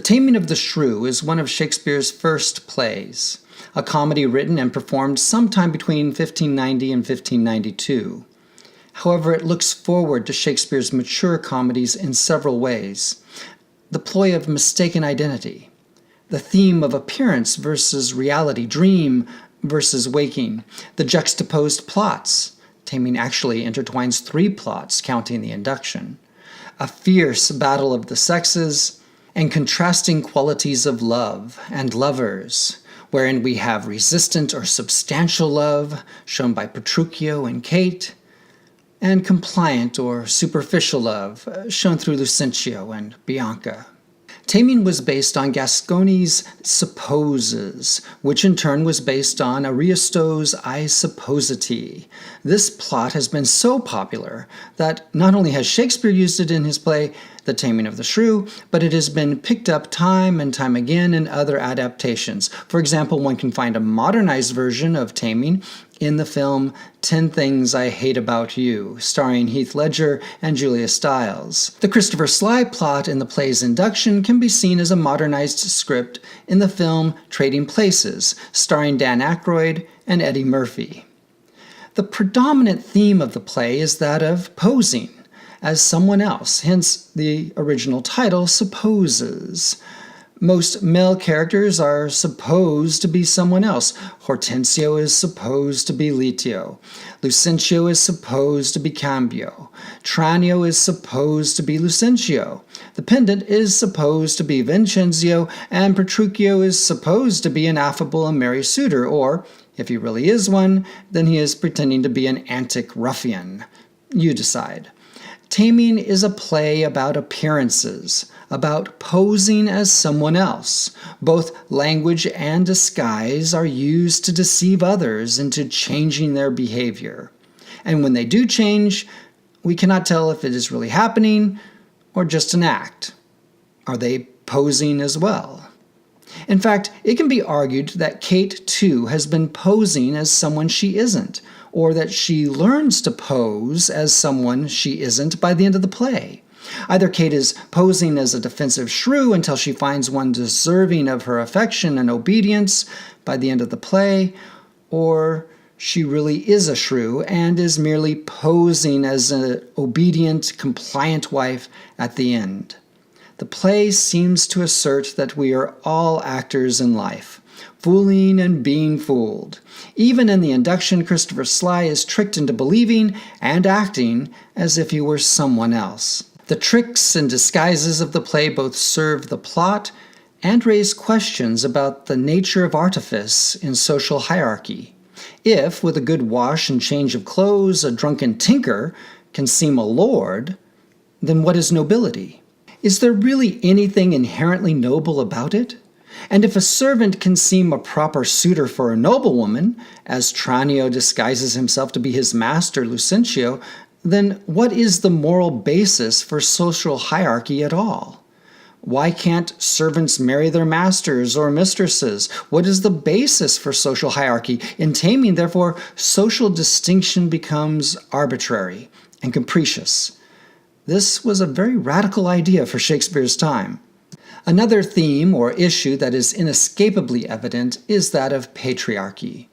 Taming of the Shrew is one of Shakespeare's first plays, a comedy written and performed sometime between 1590 and 1592. However, it looks forward to Shakespeare's mature comedies in several ways. The ploy of mistaken identity, the theme of appearance versus reality, dream versus waking, the juxtaposed plots. Taming actually intertwines 3 plots, counting the induction. A fierce battle of the sexes, and contrasting qualities of love and lovers, wherein we have resistant or substantial love, shown by Petruchio and Kate, and compliant or superficial love, shown through Lucentio and Bianca. Taming was based on Gascoigne's Supposes, which in turn was based on Ariosto's I Suppositi. This plot has been so popular that not only has Shakespeare used it in his play, The Taming of the Shrew, but it has been picked up time and time again in other adaptations. For example, one can find a modernized version of Taming in the film 10 Things I Hate About You, starring Heath Ledger and Julia Stiles. The Christopher Sly plot in the play's induction can be seen as a modernized script in the film Trading Places, starring Dan Aykroyd and Eddie Murphy. The predominant theme of the play is that of posing as someone else, hence the original title, Supposes. Most male characters are supposed to be someone else. Hortensio is supposed to be Litio. Lucentio is supposed to be Cambio. Tranio is supposed to be Lucentio. The pendant is supposed to be Vincenzio, and Petruchio is supposed to be an affable and merry suitor, or, if he really is one, then he is pretending to be an antic ruffian. You decide. Taming is a play about appearances, about posing as someone else. Both language and disguise are used to deceive others into changing their behavior. And when they do change, we cannot tell if it is really happening or just an act. Are they posing as well? In fact, it can be argued that Kate, too, has been posing as someone she isn't, or that she learns to pose as someone she isn't by the end of the play. Either Kate is posing as a defensive shrew until she finds one deserving of her affection and obedience by the end of the play, or she really is a shrew and is merely posing as an obedient, compliant wife at the end. The play seems to assert that we are all actors in life, fooling and being fooled. Even in the induction, Christopher Sly is tricked into believing and acting as if he were someone else. The tricks and disguises of the play both serve the plot and raise questions about the nature of artifice in social hierarchy. If, with a good wash and change of clothes, a drunken tinker can seem a lord, then what is nobility? Is there really anything inherently noble about it? And if a servant can seem a proper suitor for a noblewoman, as Tranio disguises himself to be his master Lucentio, then what is the moral basis for social hierarchy at all? Why can't servants marry their masters or mistresses? What is the basis for social hierarchy? In Taming, therefore, social distinction becomes arbitrary and capricious. This was a very radical idea for Shakespeare's time. Another theme or issue that is inescapably evident is that of patriarchy.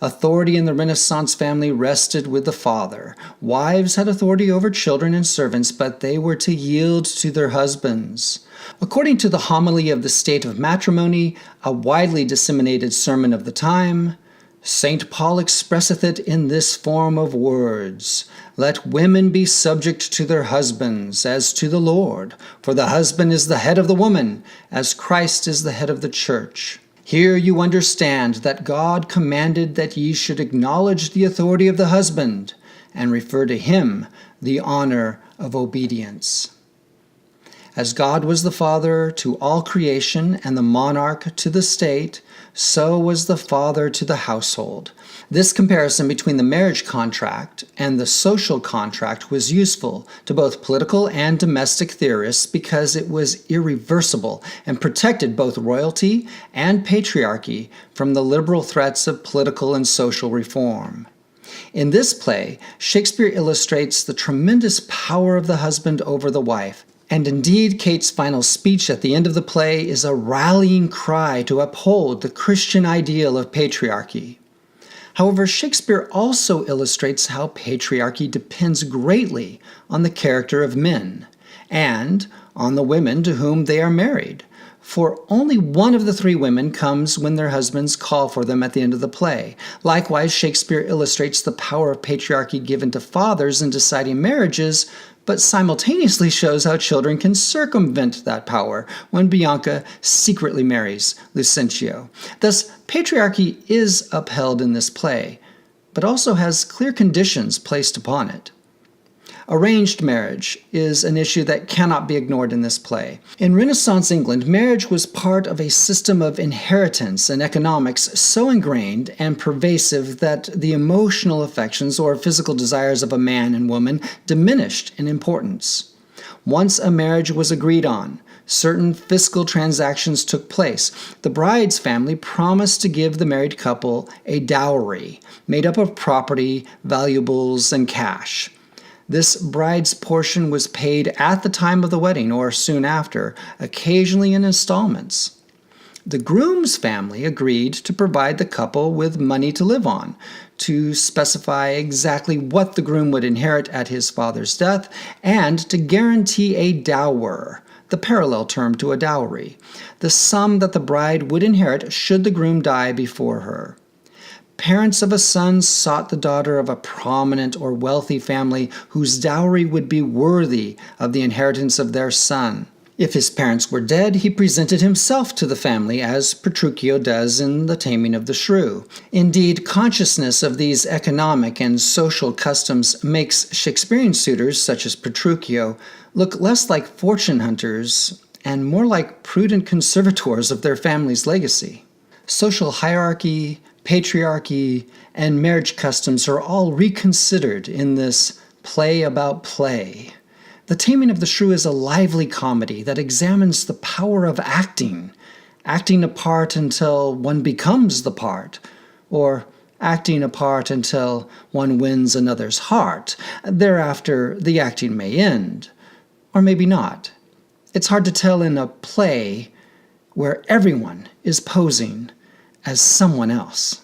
Authority in the Renaissance family rested with the father. Wives had authority over children and servants, but they were to yield to their husbands. According to the Homily of the State of Matrimony, a widely disseminated sermon of the time, St. Paul expresseth it in this form of words: Let women be subject to their husbands, as to the Lord. For the husband is the head of the woman, as Christ is the head of the church. Here you understand that God commanded that ye should acknowledge the authority of the husband, and refer to him the honor of obedience. As God was the father to all creation and the monarch to the state, so was the father to the household. This comparison between the marriage contract and the social contract was useful to both political and domestic theorists because it was irreversible and protected both royalty and patriarchy from the liberal threats of political and social reform. In this play, Shakespeare illustrates the tremendous power of the husband over the wife And indeed, Kate's final speech at the end of the play is a rallying cry to uphold the Christian ideal of patriarchy. However, Shakespeare also illustrates how patriarchy depends greatly on the character of men and on the women to whom they are married. For only one of the three women comes when their husbands call for them at the end of the play. Likewise, Shakespeare illustrates the power of patriarchy given to fathers in deciding marriages, but simultaneously shows how children can circumvent that power when Bianca secretly marries Lucentio. Thus, patriarchy is upheld in this play, but also has clear conditions placed upon it. Arranged marriage is an issue that cannot be ignored in this play. In Renaissance England, marriage was part of a system of inheritance and economics so ingrained and pervasive that the emotional affections or physical desires of a man and woman diminished in importance. Once a marriage was agreed on, certain fiscal transactions took place. The bride's family promised to give the married couple a dowry made up of property, valuables, and cash. This bride's portion was paid at the time of the wedding or soon after, occasionally in installments. The groom's family agreed to provide the couple with money to live on, to specify exactly what the groom would inherit at his father's death, and to guarantee a dower, the parallel term to a dowry, the sum that the bride would inherit should the groom die before her. Parents of a son sought the daughter of a prominent or wealthy family whose dowry would be worthy of the inheritance of their son. If his parents were dead, he presented himself to the family, as Petruchio does in The Taming of the Shrew. Indeed, consciousness of these economic and social customs makes Shakespearean suitors, such as Petruchio, look less like fortune hunters and more like prudent conservators of their family's legacy. Social hierarchy, patriarchy, and marriage customs are all reconsidered in this play about play. The Taming of the Shrew is a lively comedy that examines the power of acting a part until one becomes the part, or acting a part until one wins another's heart. Thereafter, the acting may end, or maybe not. It's hard to tell in a play where everyone is posing as someone else.